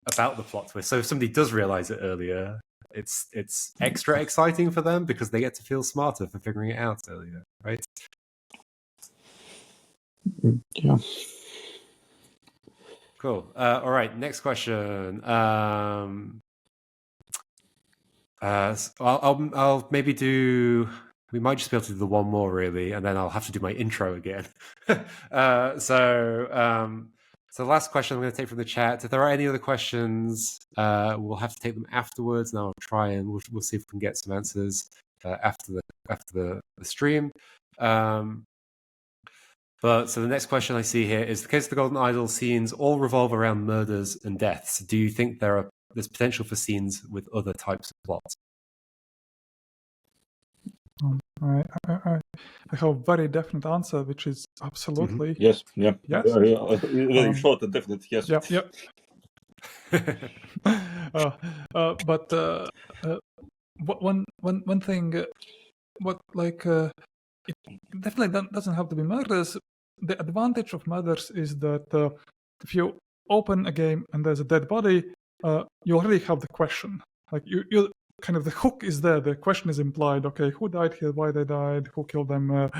[SPEAKER 2] about the plot twist. So if somebody does realize it earlier, it's extra exciting for them because they get to feel smarter for figuring it out earlier, right?
[SPEAKER 3] Yeah.
[SPEAKER 2] Cool. All right. Next question. I'll maybe do. We might just be able to do the one more, really, and then I'll have to do my intro again. So the last question I'm going to take from the chat. If there are any other questions, we'll have to take them afterwards. And I'll try and we'll see if we can get some answers after the stream. But so the next question I see here is: the case of the Golden Idol scenes all revolve around murders and deaths. Do you think there's potential for scenes with other types of plots?
[SPEAKER 1] I have a very definite answer, which is absolutely
[SPEAKER 3] Yes, yeah.
[SPEAKER 1] yes.
[SPEAKER 3] Very short and definite, yes.
[SPEAKER 1] Yep. But one thing, it definitely doesn't have to be murders. The advantage of murders is that if you open a game and there's a dead body, you already have the question. Like you kind of the hook is there. The question is implied. Okay, who died here? Why they died? Who killed them?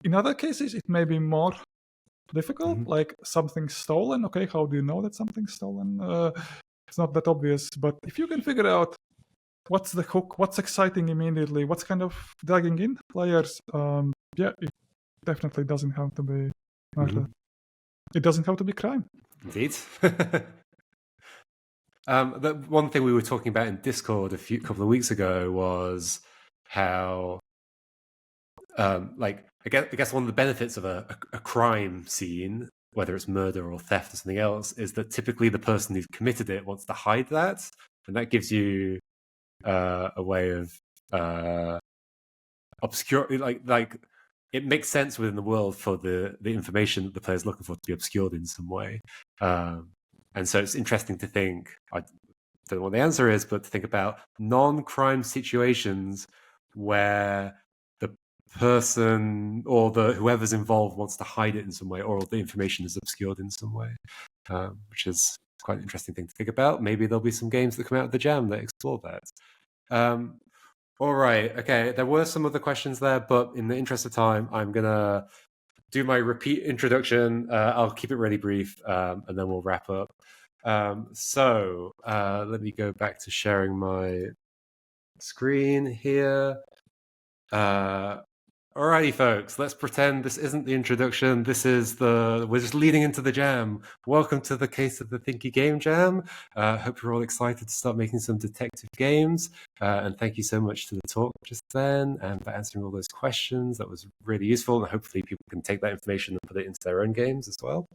[SPEAKER 1] In other cases, it may be more difficult, like something's stolen. Okay, how do you know that something's stolen? It's not that obvious, but if you can figure out what's the hook, what's exciting immediately, what's kind of dragging in players, it definitely doesn't have to be murder. It doesn't have to be crime.
[SPEAKER 2] Indeed. The one thing we were talking about in Discord a couple of weeks ago was how, I guess one of the benefits of a crime scene, whether it's murder or theft or something else, is that typically the person who's committed it wants to hide that, and that gives you a way of obscure, like it makes sense within the world for the information that the player's looking for to be obscured in some way. And so it's interesting to think, I don't know what the answer is, but to think about non-crime situations where the person or whoever's involved wants to hide it in some way, or the information is obscured in some way, which is quite an interesting thing to think about. Maybe there'll be some games that come out of the jam that explore that. All right, okay, there were some other questions there, but in the interest of time, I'm going to do my repeat introduction. I'll keep it really brief, and then we'll wrap up. So let me go back to sharing my screen here. Alrighty, folks, let's pretend this isn't the introduction. We're just leading into the jam. Welcome to the case of the Thinky Game Jam. Hope you're all excited to start making some detective games. And thank you so much to the talk just then and for answering all those questions. That was really useful. And hopefully people can take that information and put it into their own games as well.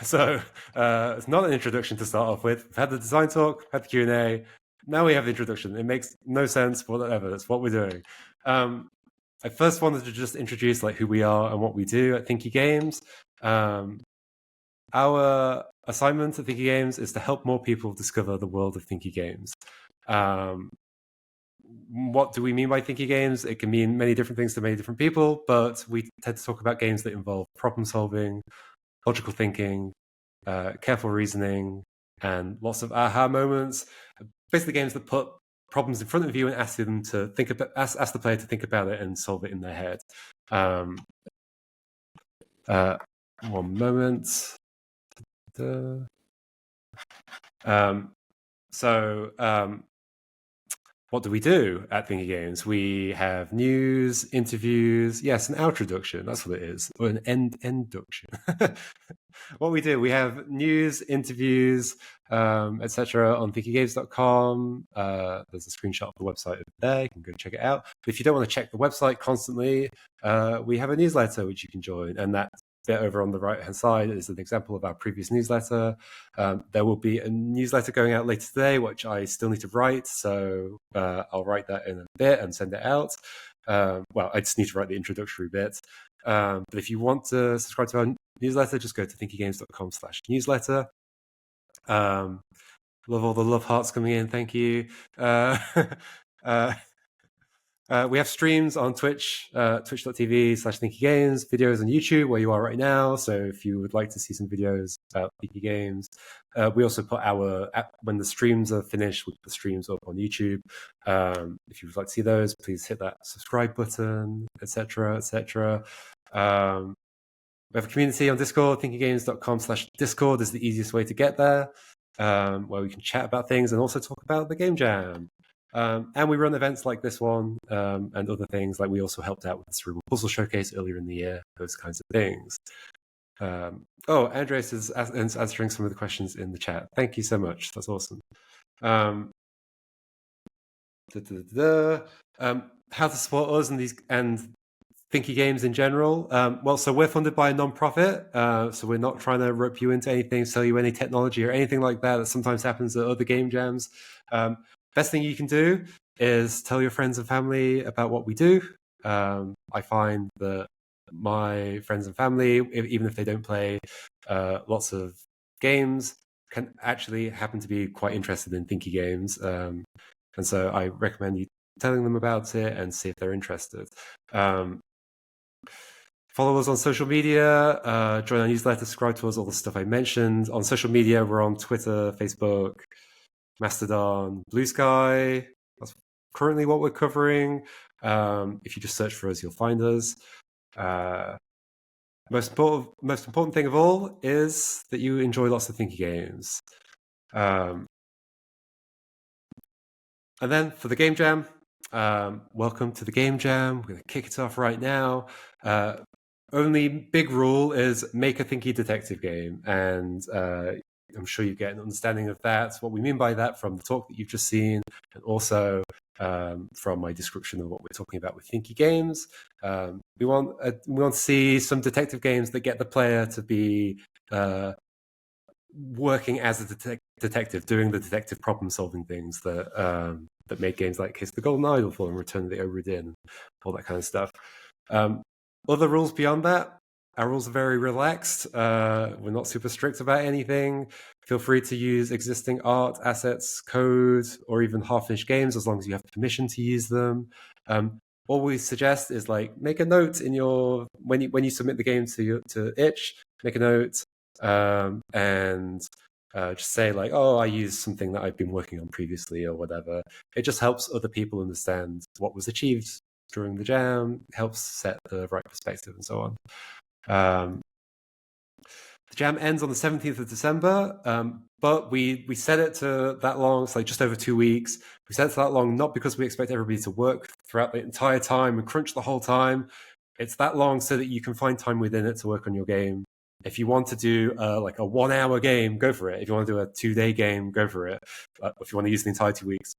[SPEAKER 2] So it's not an introduction to start off with. We've had the design talk, had the Q&A. Now we have the introduction. It makes no sense whatever. That's what we're doing. I first wanted to just introduce who we are and what we do at Thinky Games. Our assignment at Thinky Games is to help more people discover the world of Thinky Games. What do we mean by Thinky Games? It can mean many different things to many different people, but we tend to talk about games that involve problem solving, logical thinking, careful reasoning, and lots of aha moments. Basically, games that put problems in front of you and ask them to think about, ask the player to think about it and solve it in their head. One moment. What do we do at Thinky Games? We have news, interviews, yes, an outroduction, that's what it is, or an enduction. What we do, we have news, interviews, etc. on thinkygames.com. There's a screenshot of the website over there, you can go check it out. But if you don't want to check the website constantly, we have a newsletter which you can join, and that bit over on the right-hand side is an example of our previous newsletter. There will be a newsletter going out later today, which I still need to write, so I'll write that in a bit and send it out. Well, I just need to write the introductory bit. But if you want to subscribe to our newsletter, just go to thinkygames.com/newsletter. Love all the love hearts coming in, thank you. We have streams on Twitch, twitch.tv/ThinkyGames, videos on YouTube where you are right now. So if you would like to see some videos about Thinky Games, we also put when the streams are finished, we put the streams up on YouTube. If you would like to see those, please hit that subscribe button, etc., etc. We have a community on Discord, thinkygames.com/Discord is the easiest way to get there, where we can chat about things and also talk about the Game Jam. And we run events like this one and other things. Like we also helped out with the Cerebral Puzzle Showcase earlier in the year, those kinds of things. Andrejs is answering some of the questions in the chat. Thank you so much. That's awesome. How to support us and Thinky Games in general. Well, so we're funded by a non-profit, so we're not trying to rope you into anything, sell you any technology or anything like that that sometimes happens at other game jams. Best thing you can do is tell your friends and family about what we do. I find that my friends and family, even if they don't play lots of games, can actually happen to be quite interested in Thinky Games. And so I recommend you telling them about it and see if they're interested. Follow us on social media, join our newsletter, subscribe to us, all the stuff I mentioned. On social media, we're on Twitter, Facebook, Mastodon, Blue Sky. That's currently what we're covering. If you just search for us, you'll find us. Most important thing of all is that you enjoy lots of Thinky Games. And then for the Game Jam, welcome to the Game Jam. We're going to kick it off right now. Only big rule is make a Thinky detective game. And I'm sure you get an understanding of that. What we mean by that from the talk that you've just seen, and also from my description of what we're talking about with Thinky Games. We want to see some detective games that get the player to be working as a detective, doing the detective problem-solving things that make games like Case of the Golden Idol fall and Return of the Obra Dinn, all that kind of stuff. Other rules beyond that, our rules are very relaxed. We're not super strict about anything. Feel free to use existing art, assets, code, or even half-finished games as long as you have permission to use them. All we suggest is make a note in your when you submit the game to itch, make a note and just say oh, I used something that I've been working on previously or whatever. It just helps other people understand what was achieved during the jam, helps set the right perspective and so on. The jam ends on the 17th of December, but we set it to that long, it's just over 2 weeks. We set it to that long not because we expect everybody to work throughout the entire time and crunch the whole time. It's that long so that you can find time within it to work on your game. If you want to do a 1 hour game, go for it. If you want to do a 2-day game, go for it. If you want to use the entire 2 weeks,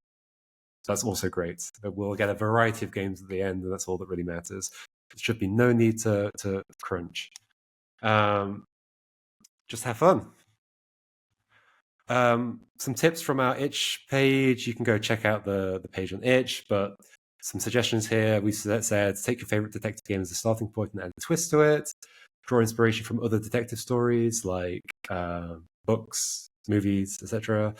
[SPEAKER 2] that's also great. We'll get a variety of games at the end, and that's all that really matters. There should be no need to crunch. Just have fun. Some tips from our itch page. You can go check out the page on itch, but some suggestions here. We said take your favorite detective game as a starting point and add a twist to it. Draw inspiration from other detective stories like books, movies, etc.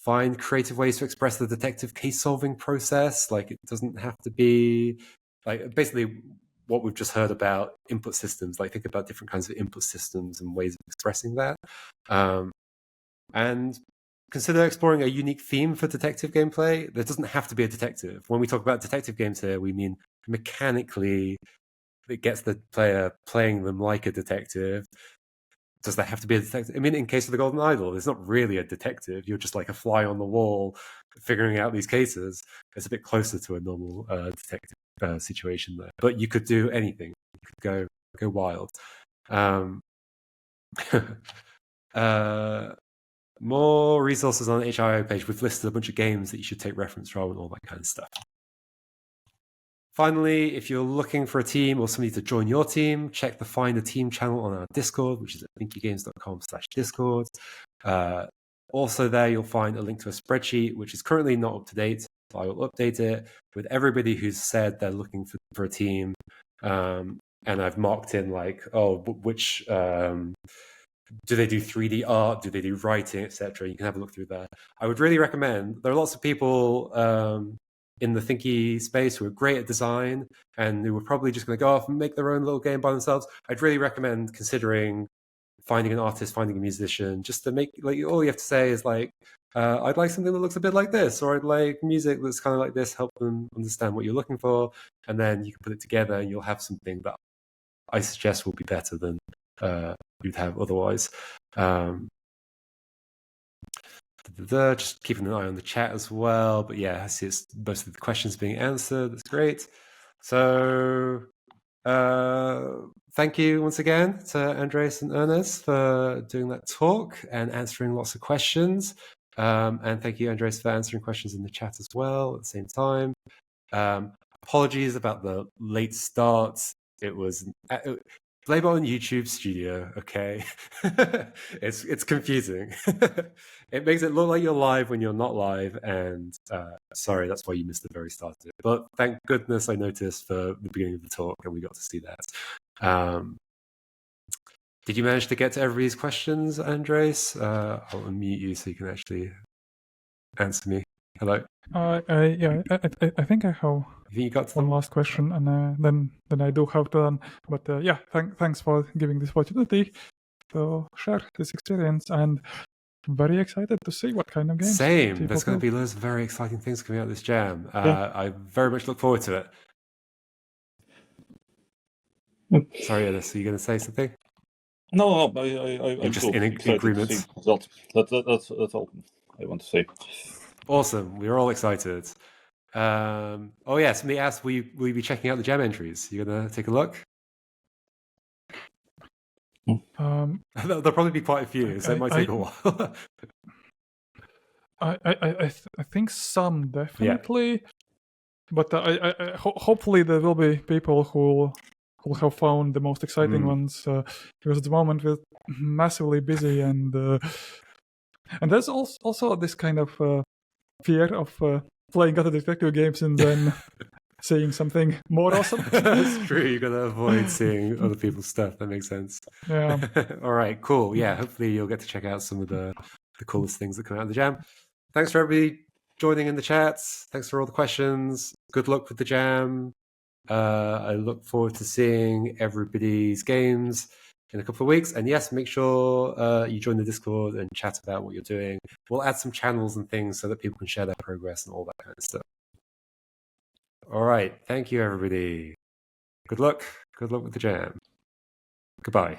[SPEAKER 2] Find creative ways to express the detective case-solving process. It doesn't have to be basically what we've just heard about input systems. Think about different kinds of input systems and ways of expressing that. And consider exploring a unique theme for detective gameplay. There doesn't have to be a detective. When we talk about detective games here, we mean mechanically it gets the player playing them like a detective. Does that have to be a detective? I mean, in Case of the Golden Idol, there's not really a detective. You're just a fly on the wall figuring out these cases. It's a bit closer to a normal detective situation there. But you could do anything. You could go wild. More resources on the HIO page. We've listed a bunch of games that you should take reference from and all that kind of stuff. Finally, if you're looking for a team or somebody to join your team, check the Find a Team channel on our Discord, which is at thinkygames.com/Discord. Also there, you'll find a link to a spreadsheet, which is currently not up to date. So I will update it with everybody who's said they're looking for a team. And I've marked in which... do they do 3D art? Do they do writing, etc.? You can have a look through there. I would really recommend. There are lots of people in the Thinky space who are great at design and who are probably just going to go off and make their own little game by themselves. I'd really recommend considering finding an artist, finding a musician, just to make all you have to say is I'd like something that looks a bit like this, or I'd like music that's kind of like this. Help them understand what you're looking for, and then you can put it together, and you'll have something that I suggest will be better than you'd have otherwise. Just keeping an eye on the chat as well. But yeah, I see it's most of the questions being answered. That's great. So thank you once again to Andrejs and Ernests for doing that talk and answering lots of questions. And thank you, Andrejs, for answering questions in the chat as well at the same time. apologies about the late start. It was Playboy on YouTube Studio. Okay, it's confusing. It makes it look like you're live when you're not live, and sorry, that's why you missed the very start of it. But thank goodness I noticed for the beginning of the talk, and we got to see that. Did you manage to get to everybody's questions, Andrejs? I'll unmute you so you can actually answer me. Hello.
[SPEAKER 1] Yeah, I think I have
[SPEAKER 2] You got to
[SPEAKER 1] one
[SPEAKER 2] them?
[SPEAKER 1] last question, and then I do have to run. But yeah, thanks for giving this opportunity to share this experience, and I'm very excited to see what kind of games.
[SPEAKER 2] Same.
[SPEAKER 1] people
[SPEAKER 2] There's going to
[SPEAKER 1] build.
[SPEAKER 2] be loads of very exciting things coming out of this jam.
[SPEAKER 1] Yeah.
[SPEAKER 2] I very much look forward to it. Sorry, Ernest, are you going to say something?
[SPEAKER 3] No,
[SPEAKER 2] You're
[SPEAKER 3] I'm
[SPEAKER 2] just
[SPEAKER 3] too
[SPEAKER 2] in
[SPEAKER 3] excited
[SPEAKER 2] agreement.
[SPEAKER 3] to see results. That's all I want to say.
[SPEAKER 2] Awesome. We're all excited. Oh yeah, somebody asked, will you be checking out the jam entries? You gonna take a look? There'll probably be quite a few, so it might take a while.
[SPEAKER 1] I think some definitely, but hopefully there will be people who have found the most exciting ones, because at the moment we're massively busy, and there's also this kind of fear of playing other detective games and then seeing something more awesome.
[SPEAKER 2] That's true. You gotta avoid seeing other people's stuff. That makes sense.
[SPEAKER 1] Yeah.
[SPEAKER 2] All right. Cool. Yeah. Hopefully you'll get to check out some of the coolest things that come out of the jam. Thanks for everybody joining in the chats. Thanks for all the questions. Good luck with the jam. I look forward to seeing everybody's games in a couple of weeks. And yes, make sure you join the Discord and chat about what you're doing. We'll add some channels and things so that people can share their progress and all that kind of stuff. All right. Thank you, everybody. Good luck. Good luck with the jam. Goodbye.